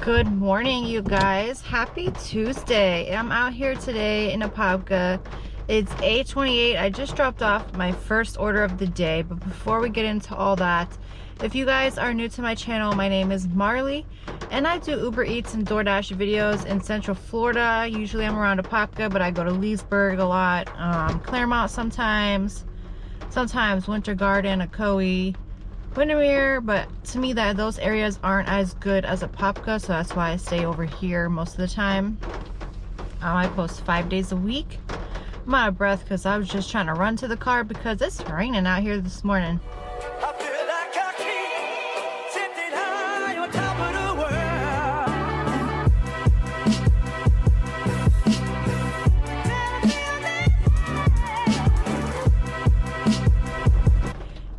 Good morning, you guys. Happy Tuesday. I'm out here today in Apopka. It's 8:28. I just dropped off my first order of the day, but before we get into all that, if you guys are new to my channel, my name is Marlee and I do Uber Eats and Doordash videos in Central Florida. Usually I'm around Apopka, but I go to Leesburg a lot, Claremont sometimes Winter Garden, Ocoee, Windermere, but to me those areas aren't as good as Apopka, so that's why I stay over here most of the time. I post 5 days a week. I'm out of breath because I was just trying to run to the car because it's raining out here this morning.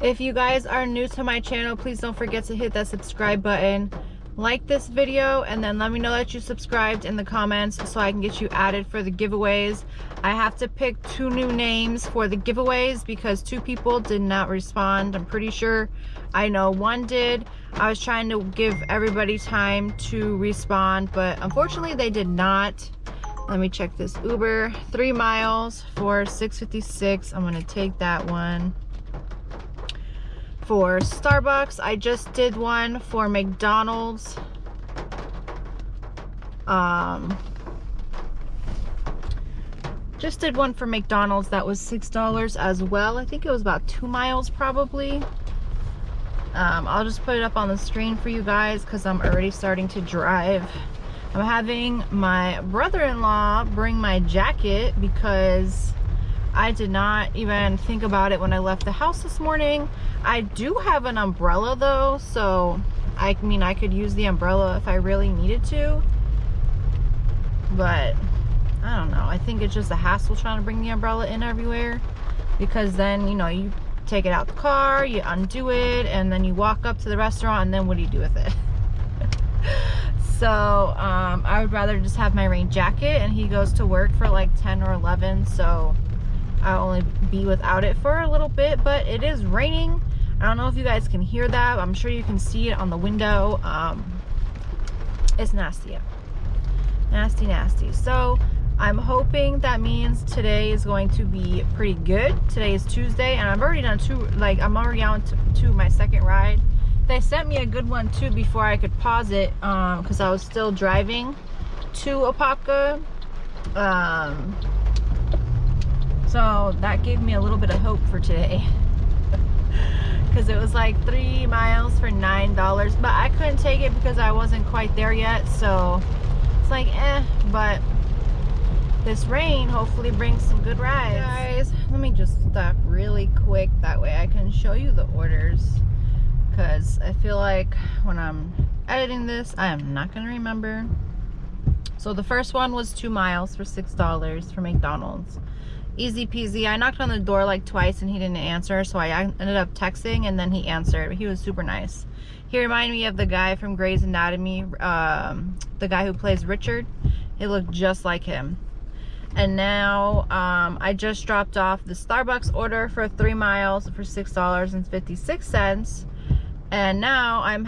If you guys are new to my channel, please don't forget to hit that subscribe button, like this video, and then let me know that you subscribed in the comments so I can get you added for the giveaways. I have to pick 2 new names for the giveaways because 2 people did not respond. I'm pretty sure I know 1 did. I was trying to give everybody time to respond, but unfortunately they did not. Let me check this Uber. 3 miles for $6.56. I'm gonna take that one. For Starbucks, I just did one. For McDonald's, just did one for McDonald's that was $6 as well. I think it was about 2 miles probably. I'll just put it up on the screen for you guys because I'm already starting to drive. I'm having my brother-in-law bring my jacket because I did not even think about it when I left the house this morning. I do have an umbrella though, so I mean I could use the umbrella if I really needed to, but I don't know. I think it's just a hassle trying to bring the umbrella in everywhere because then, you know, you take it out the car, you undo it, and then you walk up to the restaurant, and then what do you do with it? So I would rather just have my rain jacket, and he goes to work for like 10 or 11, so I'll only be without it for a little bit. But it is raining. I don't know if you guys can hear that. I'm sure you can see it on the window. It's nasty out. Nasty. So I'm hoping that means today is going to be pretty good. Today is Tuesday, and I've already done 2, like I'm already on to my second ride. They sent me a good one too before I could pause it because I was still driving to Apopka. So that gave me a little bit of hope for today because it was like 3 miles for $9, but I couldn't take it because I wasn't quite there yet, so it's like but this rain hopefully brings some good rides. Guys, let me just stop really quick, that way I can show you the orders because I feel like when I'm editing this I am not gonna remember. So the first one was 2 miles for $6 for McDonald's. Easy peasy. I knocked on the door like twice and he didn't answer, so I ended up texting and then he answered. He was super nice. He reminded me of the guy from Grey's Anatomy, the guy who plays Richard. He looked just like him. And now I just dropped off the Starbucks order for 3 miles for $6.56, and now I'm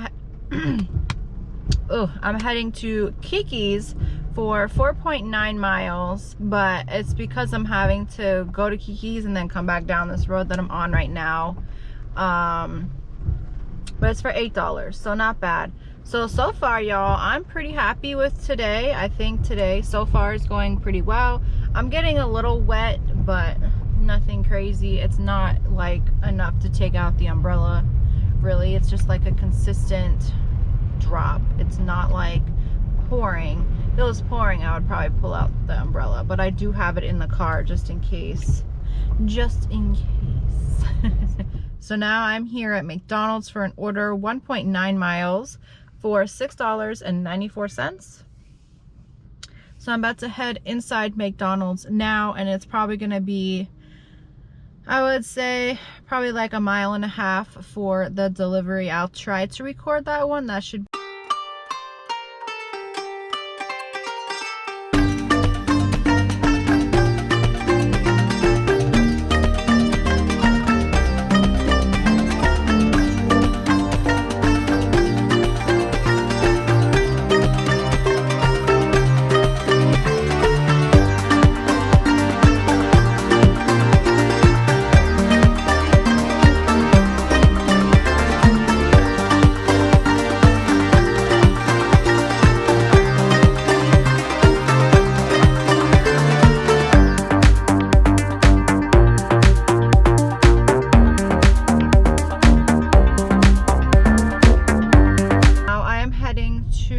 heading to Kiki's for 4.9 miles, but it's because I'm having to go to Kiki's and then come back down this road that I'm on right now. But it's for $8, so not bad. So far, y'all, I'm pretty happy with today. I think today so far is going pretty well. I'm getting a little wet, but nothing crazy. It's not like enough to take out the umbrella, really. It's just like a consistent drop. It's not like pouring. If it was pouring, I would probably pull out the umbrella, but I do have it in the car just in case. So now I'm here at McDonald's for an order 1.9 miles for $6.94. So I'm about to head inside McDonald's now, and it's probably gonna be, I would say, probably like 1.5 miles for the delivery. I'll try to record that one. That should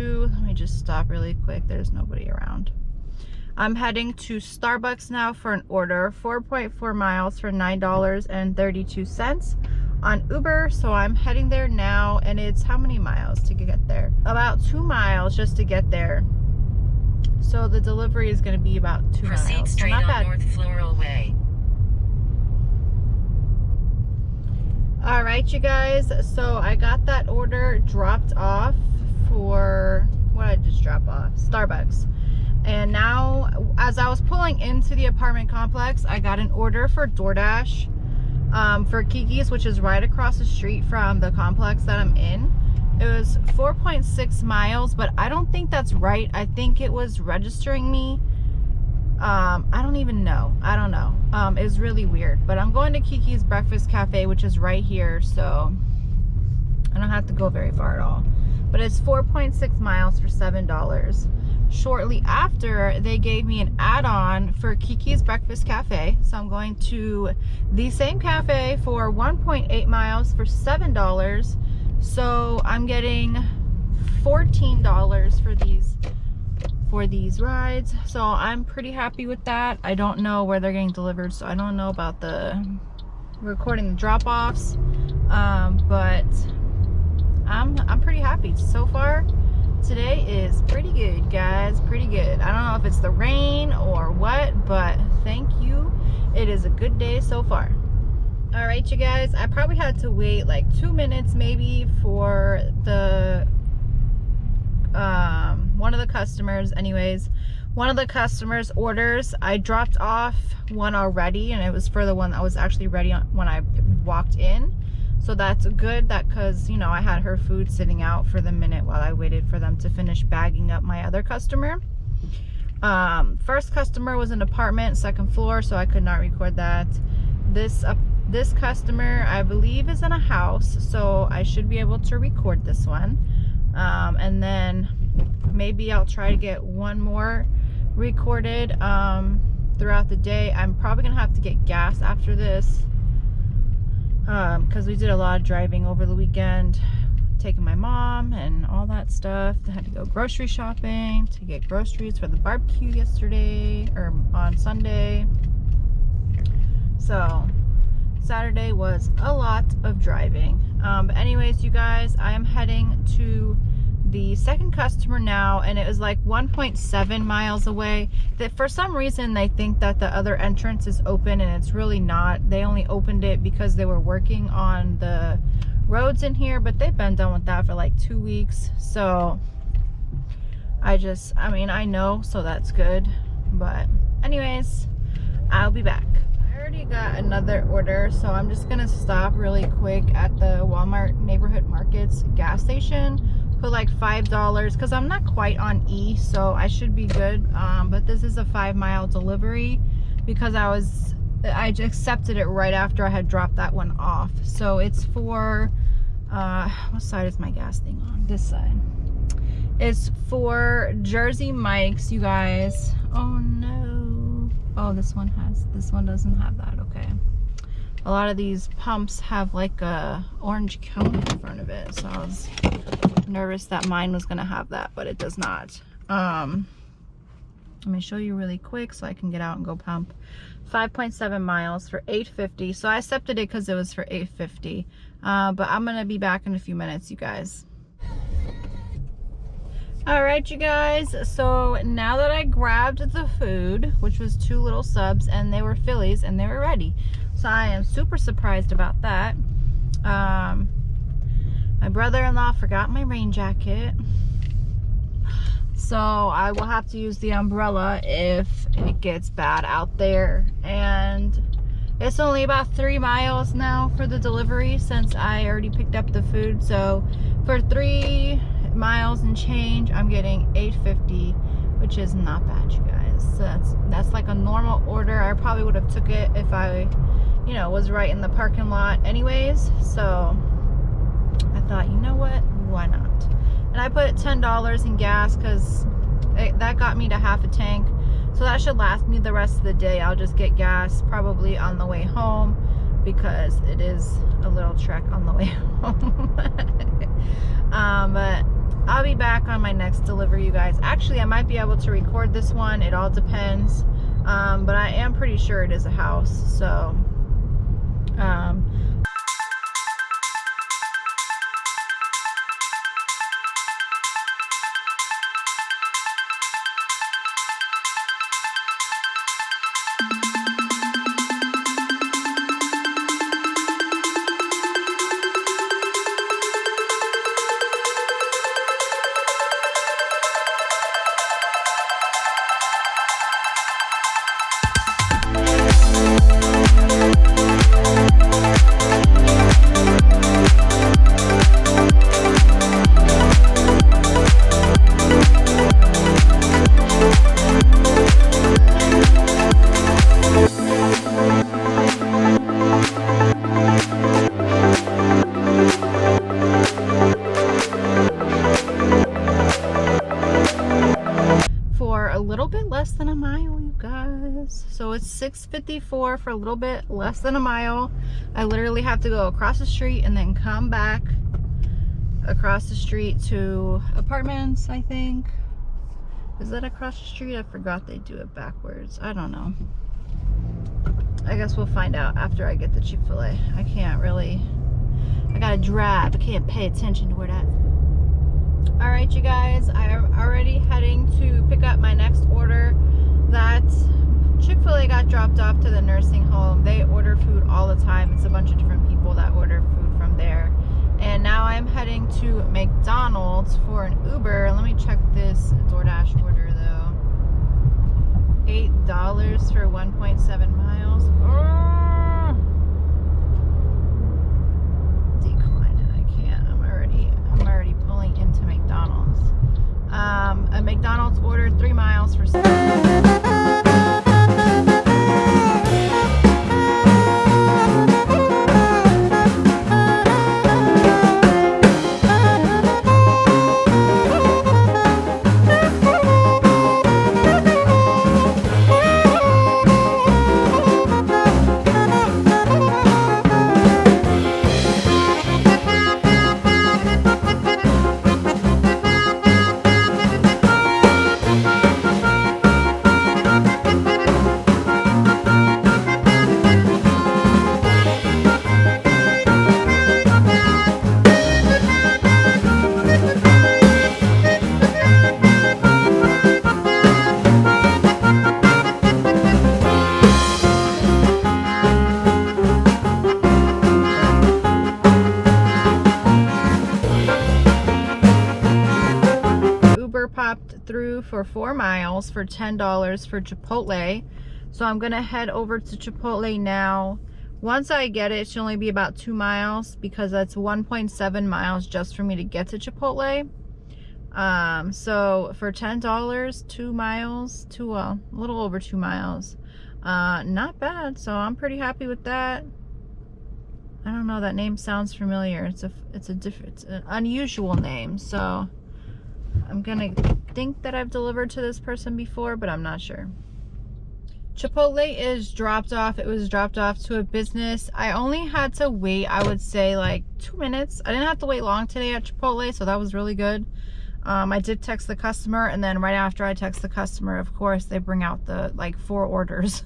to, let me just stop really quick, there's nobody around. I'm heading to Starbucks now for an order, 4.4 miles for $9.32 on Uber. So I'm heading there now, and it's how many miles to get there? About 2 miles just to get there. So the delivery is going to be about 2 miles. Proceed straight so not bad. on North Floral Way. All right, you guys. So I got that order dropped off for, what did I just drop off? Starbucks. And now, as I was pulling into the apartment complex, I got an order for Doordash for Kiki's, which is right across the street from the complex that I'm in. It was 4.6 miles, but I don't think that's right. I think it was registering me. I don't even know. I don't know. It was really weird. But I'm going to Kiki's Breakfast Cafe, which is right here, so I don't have to go very far at all. But it's 4.6 miles for $7. Shortly after, they gave me an add-on for Kiki's Breakfast Cafe. So I'm going to the same cafe for 1.8 miles for $7. So I'm getting $14 for these rides. So I'm pretty happy with that. I don't know where they're getting delivered, so I don't know about the recording the drop-offs. But I'm pretty happy so far. Today is pretty good, guys. Pretty good. I don't know if it's the rain or what, but thank you. It is a good day so far. All right, you guys. I probably had to wait like 2 minutes maybe for the one of the customers. Anyways, one of the customers' orders, I dropped off one already, and it was for the one that was actually ready when I walked in. So that's good, that because, you know, I had her food sitting out for the minute while I waited for them to finish bagging up my other customer. First customer was an apartment, 2nd floor, so I could not record that. This customer, I believe, is in a house, so I should be able to record this one. And then maybe I'll try to get one more recorded throughout the day. I'm probably gonna have to get gas after this. Because we did a lot of driving over the weekend, taking my mom and all that stuff. I had to go grocery shopping to get groceries for the barbecue yesterday, or on Sunday. So Saturday was a lot of driving. But anyways, you guys, I am heading to the second customer now, and it was like 1.7 miles away. That for some reason they think that the other entrance is open, and it's really not. They only opened it because they were working on the roads in here, but they've been done with that for like 2 weeks. So I mean, I know, so that's good. But anyways, I'll be back. I already got another order, so I'm just gonna stop really quick at the Walmart Neighborhood Markets gas station. Put like $5 because I'm not quite on E, so I should be good. But this is a 5-mile delivery because I just accepted it right after I had dropped that one off. So it's for what side is my gas thing on? This side. It's for Jersey Mike's, you guys. Oh no. Oh, this one doesn't have that. Okay. A lot of these pumps have like a orange cone in front of it, so I was nervous that mine was gonna have that, but it does not. Let me show you really quick so I can get out and go pump. 5.7 miles for $8.50. So I accepted it because it was for $8.50. But I'm gonna be back in a few minutes, you guys. All right, you guys, so now that I grabbed the food, which was 2 little subs, and they were Phillies and they were ready, so I am super surprised about that. My brother-in-law forgot my rain jacket, so I will have to use the umbrella if it gets bad out there. And it's only about 3 miles now for the delivery since I already picked up the food. So for 3 miles and change, I'm getting $8.50, which is not bad, you guys. So that's like a normal order. I probably would have took it if I, you know, was right in the parking lot anyways. So I thought, you know what, why not? And I put $10 in gas because that got me to half a tank, so that should last me the rest of the day. I'll just get gas probably on the way home because it is a little trek on the way home. But I'll be back on my next delivery, you guys. Actually, I might be able to record this one. It all depends. But I am pretty sure it is a house. So, less than a mile, you guys. So it's $6.54 for a little bit less than a mile. I literally have to go across the street and then come back across the street to apartments, I think. Is that across the street? I forgot they do it backwards. I don't know. I guess we'll find out after I get the Chick-fil-A. I can't really, I gotta drive. I can't pay attention to where that's. All right, you guys, I'm already heading to pick up my next order. That Chick-fil-A got dropped off to the nursing home. They order food all the time. It's a bunch of different people that order food from there. And now I'm heading to McDonald's for an Uber. Let me check this Doordash order though. $8 for 1.7 miles. Decline it. I can't. I'm already pulling into McDonald's. A McDonald's order 3 miles for popped through for 4 miles for $10 for Chipotle. So I'm gonna head over to Chipotle now. Once I get it, it should only be about 2 miles because that's 1.7 miles just for me to get to Chipotle. So for $10, 2 miles, a little over 2 miles. Not bad. So I'm pretty happy with that. I don't know, that name sounds familiar. It's an unusual name, so I'm gonna think that I've delivered to this person before, but I'm not sure. Chipotle is dropped off. It was dropped off to a business. I only had to wait, I would say, like 2 minutes. I didn't have to wait long today at Chipotle, so that was really good. I did text the customer, and then right after I text the customer, of course, they bring out the like 4 orders.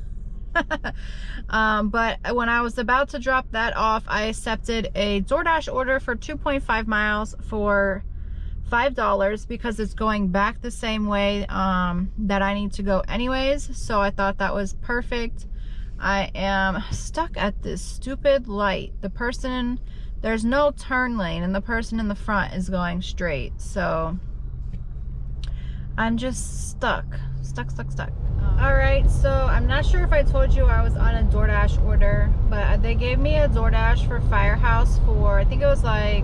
But when I was about to drop that off, I accepted a Doordash order for 2.5 miles for $5 because it's going back the same way that I need to go anyways. So I thought that was perfect. I am stuck at this stupid light. There's no turn lane, and the person in the front is going straight. So I'm just stuck. All right, so I'm not sure if I told you I was on a Doordash order, but they gave me a Doordash for Firehouse for, I think it was like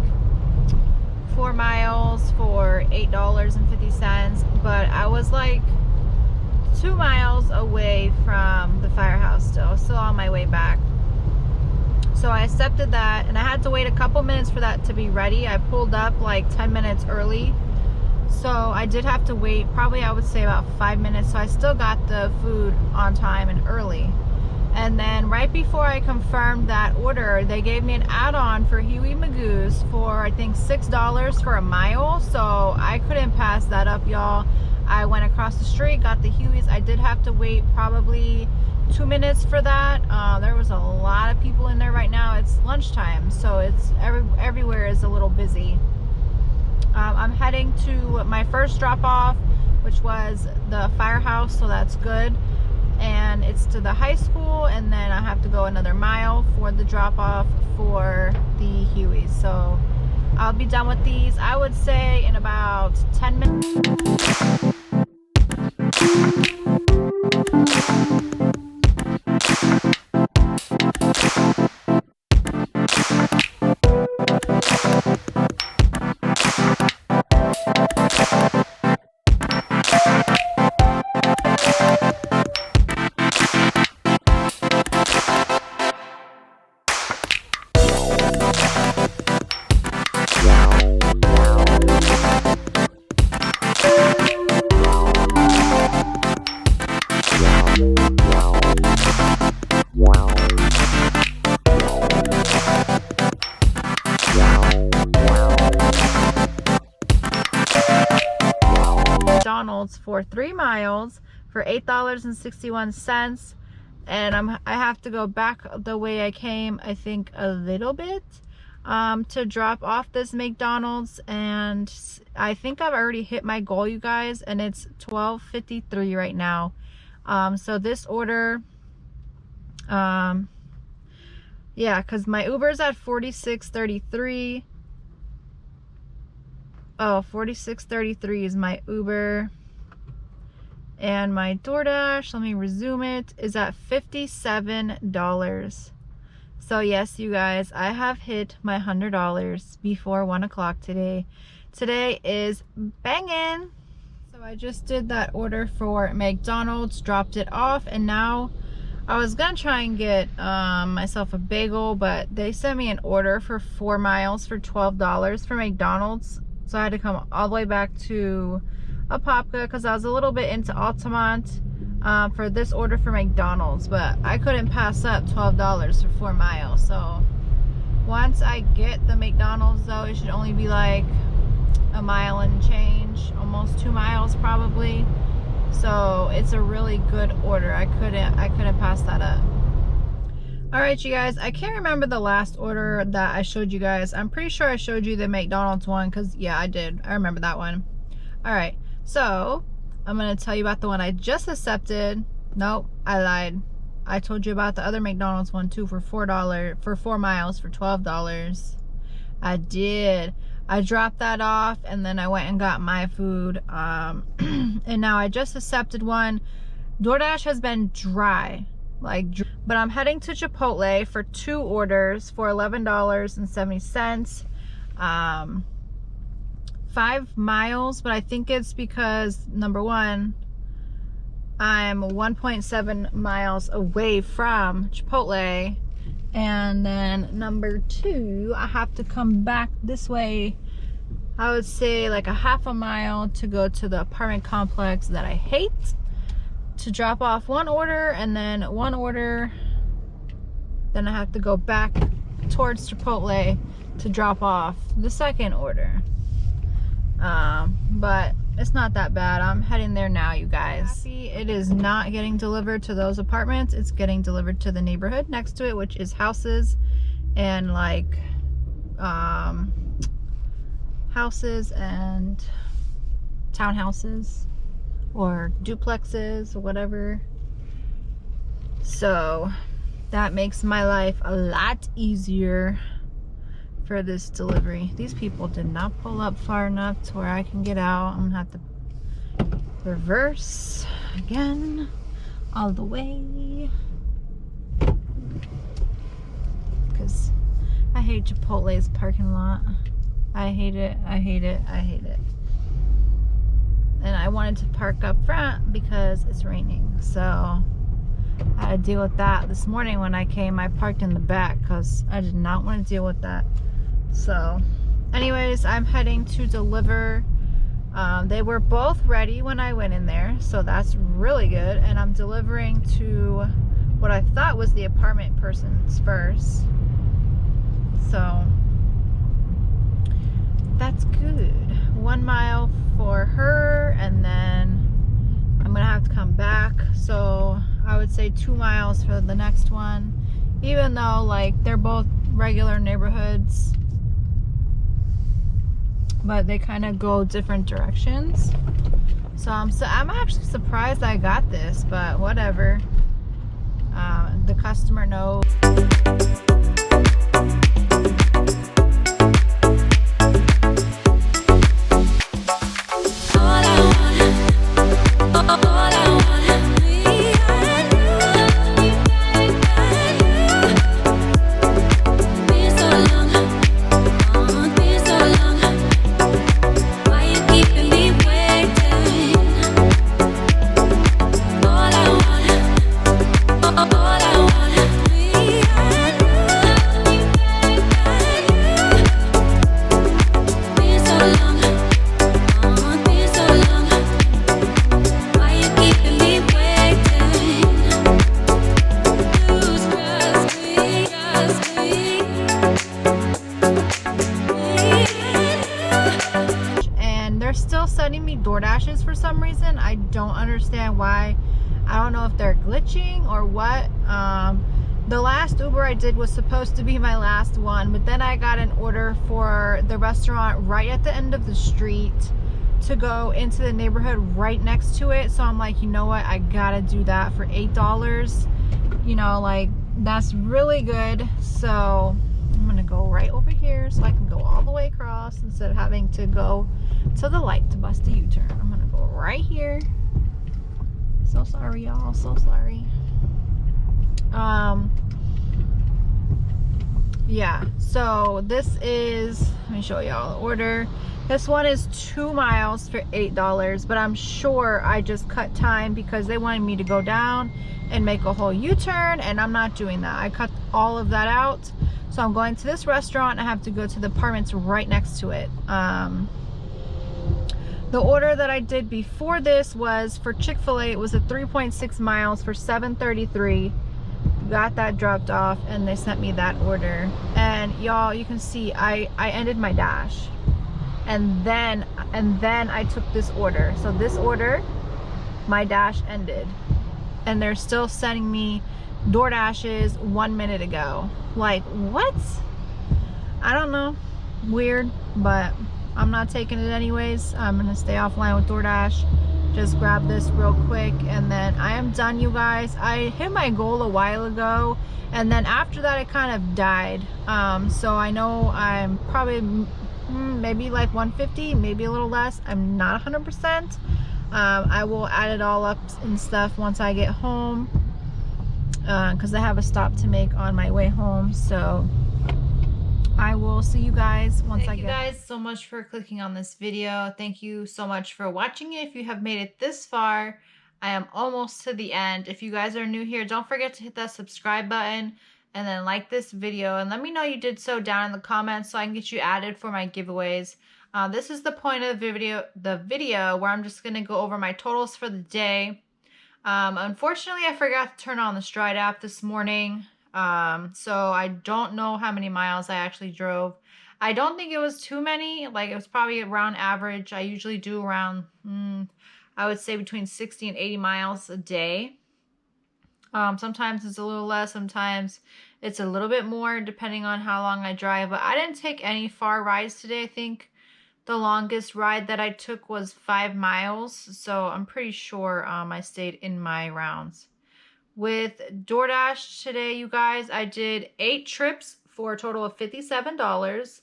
4 miles for $8.50, but I was like 2 miles away from the Firehouse still on my way back. So I accepted that, and I had to wait a couple minutes for that to be ready. I pulled up like 10 minutes early, so I did have to wait probably, I would say, about 5 minutes. So I still got the food on time and early. And then right before I confirmed that order, they gave me an add-on for Huey Magoo's for I think $6 for a mile. So I couldn't pass that up, y'all. I went across the street, got the Huey's. I did have to wait probably 2 minutes for that. There was a lot of people in there right now. It's lunchtime, so it's everywhere is a little busy. I'm heading to my first drop-off, which was the firehouse, so that's good. And it's to the high school, and then I have to go another mile for the drop-off for the Huey's. So I'll be done with these, I would say, in about 10 minutes. McDonald's for 3 miles for $8.61, and I have to go back the way I came, I think a little bit, to drop off this McDonald's. And I think I've already hit my goal, you guys, and it's $12.53 right now. So this order, yeah, because my Uber's at $46.33. Oh, $46.33 is my Uber, and my Doordash, let me resume it, is at $57. So yes, you guys, I have hit my $100 before 1 o'clock today. Today is banging. So I just did that order for McDonald's, dropped it off, and now I was gonna try and get myself a bagel, but they sent me an order for 4 miles for $12 for McDonald's. So I had to come all the way back to Apopka because I was a little bit into Altamont for this order for McDonald's, but I couldn't pass up $12 for 4 miles. So once I get the McDonald's, though, it should only be like a mile and change, almost 2 miles probably. So it's a really good order. I couldn't pass that up. All right, you guys, I can't remember the last order that I showed you guys. I'm pretty sure I showed you the McDonald's one, because yeah, I did. I remember that one. All right, so I'm gonna tell you about the one I just accepted. Nope, I lied. I told you about the other McDonald's one too for $4 for 4 miles for $12. I did. I dropped that off, and then I went and got my food. And now I just accepted one. Doordash has been dry. But I'm heading to Chipotle for 2 orders for $11.70. 5 miles, but I think it's because, number one, I'm 1.7 miles away from Chipotle, and then number 2, I have to come back this way, I would say like a half a mile, to go to the apartment complex that I hate, to drop off 1 order, and then 1 order, then I have to go back towards Chipotle to drop off the 2nd order. But it's not that bad. I'm heading there now, you guys. It is not getting delivered to those apartments. It's getting delivered to the neighborhood next to it, which is houses and like houses and townhouses or duplexes or whatever. So that makes my life a lot easier for this delivery. These people did not pull up far enough to where I can get out. I'm gonna have to reverse again all the way, because I hate Chipotle's parking lot. I hate it. I hate it. I hate it. And I wanted to park up front because it's raining, so I had to deal with that. This morning when I came, I parked in the back because I did not want to deal with that. So anyways, I'm heading to deliver. They were both ready when I went in there, so that's really good. And I'm delivering to what I thought was the apartment person's first. So that's good. 1 mile for her, and then I'm gonna have to come back. So I would say 2 miles for the next one, even though like they're both regular neighborhoods, but they kind of go different directions. So I'm actually surprised I got this, but whatever. The customer knows. Sending me Doordashes for some reason. I don't understand why. I don't know if they're glitching or what. The last Uber I did was supposed to be my last one, but then I got an order for the restaurant right at the end of the street to go into the neighborhood right next to it. So I'm like, you know what, I gotta do that for $8. You know, like, that's really good. So I'm gonna go right over here so I can go all the way across instead of having to go to the light to bust a U-turn. I'm gonna go right here. So sorry, y'all, so sorry. Yeah, so this is, let me show y'all the order. This one is 2 miles for $8, but I'm sure I just cut time because they wanted me to go down and make a whole U-turn, and I'm not doing that. I cut all of that out. So I'm going to this restaurant. I have to go to the apartments right next to it. The order that I did before this was for Chick-fil-A. It was a 3.6 miles for $7.33. Got that dropped off, and they sent me that order. And y'all, you can see I ended my dash, and then I took this order. So this order, my dash ended, and they're still sending me Doordashes 1 minute ago. Like, what? I don't know. Weird, but I'm not taking it anyways. I'm gonna stay offline with Doordash. Just grab this real quick, and then I am done, you guys. I hit my goal a while ago, and then after that it kind of died. So I know I'm probably maybe like 150, maybe a little less. I'm not 100%. I will add it all up and stuff once I get home, because I have a stop to make on my way home. So I will see you guys once I get. Thank you guys so much for clicking on this video. Thank you so much for watching it. If you have made it this far, I am almost to the end. If you guys are new here, don't forget to hit that subscribe button and then like this video, and let me know you did so down in the comments so I can get you added for my giveaways. This is the point of the video where I'm just gonna go over my totals for the day. Unfortunately, I forgot to turn on the Stride app this morning. So I don't know how many miles I actually drove. I don't think it was too many. Like, it was probably around average. I usually do around, I would say between 60 and 80 miles a day. Sometimes it's a little less. Sometimes it's a little bit more depending on how long I drive. But I didn't take any far rides today. I think the longest ride that I took was 5 miles. So I'm pretty sure I stayed in my rounds. With Doordash today, you guys, I did 8 trips for a total of $57.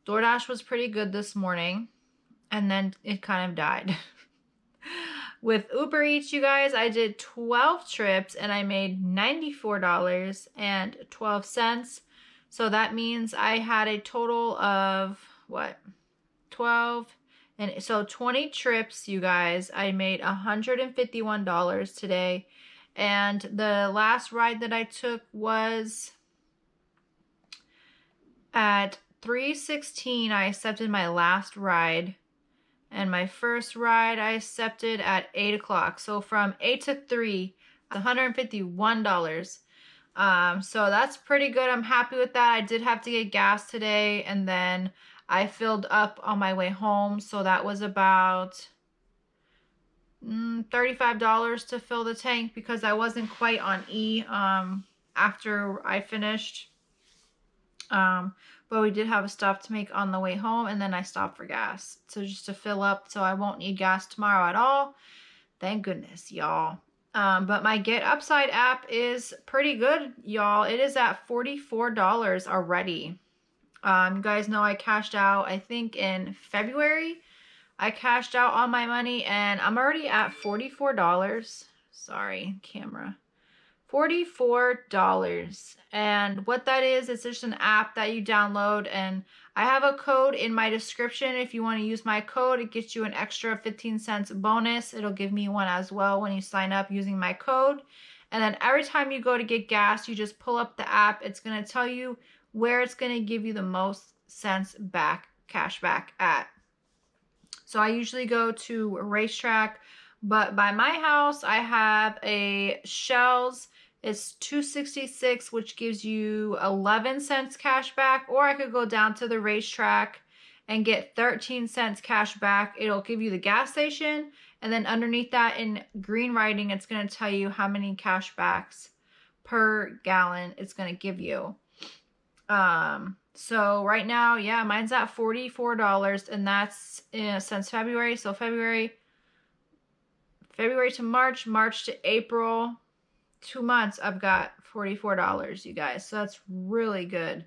Doordash was pretty good this morning, and then it kind of died. With Uber Eats, you guys, I did 12 trips, and I made $94.12. So that means I had a total of, what, 12? And so 20 trips, you guys. I made $151 today. And the last ride that I took was at 3:16. I accepted my last ride, and my first ride I accepted at 8 o'clock. So from 8 to 3, $151. So that's pretty good. I'm happy with that. I did have to get gas today, and then I filled up on my way home. So that was about $35 to fill the tank because I wasn't quite on E after I finished. But we did have stuff to make on the way home, and then I stopped for gas. So just to fill up, so I won't need gas tomorrow at all. Thank goodness, y'all. But my Get Upside app is pretty good, y'all. It is at $44 already. You guys know I cashed out, I think in February. I cashed out all my money, and I'm already at $44. Sorry, camera. $44. And what that is, it's just an app that you download, and I have a code in my description. If you want to use my code, it gets you an extra 15 cents bonus. It'll give me one as well when you sign up using my code. And then every time you go to get gas, you just pull up the app. It's going to tell you where it's going to give you the most cents back, cash back at. So I usually go to a racetrack, but by my house, I have a Shell's. It's $2.66, which gives you 11 cents cash back, or I could go down to the racetrack and get 13 cents cash back. It'll give you the gas station, and then underneath that in green writing, it's going to tell you how many cash backs per gallon it's going to give you. So right now, yeah, mine's at $44, and that's since February. So February to March, March to April, 2 months, I've got $44, you guys. So that's really good.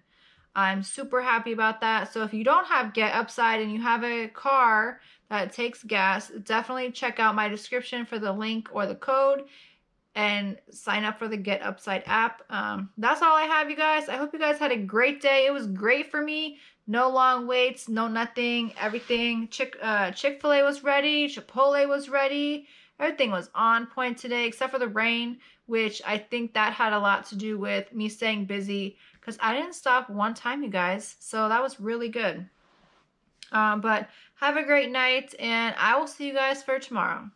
I'm super happy about that. So if you don't have Get Upside and you have a car that takes gas, definitely check out my description for the link or the code and sign up for the Get Upside app. That's all I have, you guys. I hope you guys had a great day. It was great for me. No long waits, no nothing, everything. Chick-fil-A was ready. Chipotle was ready. Everything was on point today except for the rain, which I think that had a lot to do with me staying busy because I didn't stop one time, you guys. So that was really good. But have a great night, and I will see you guys for tomorrow.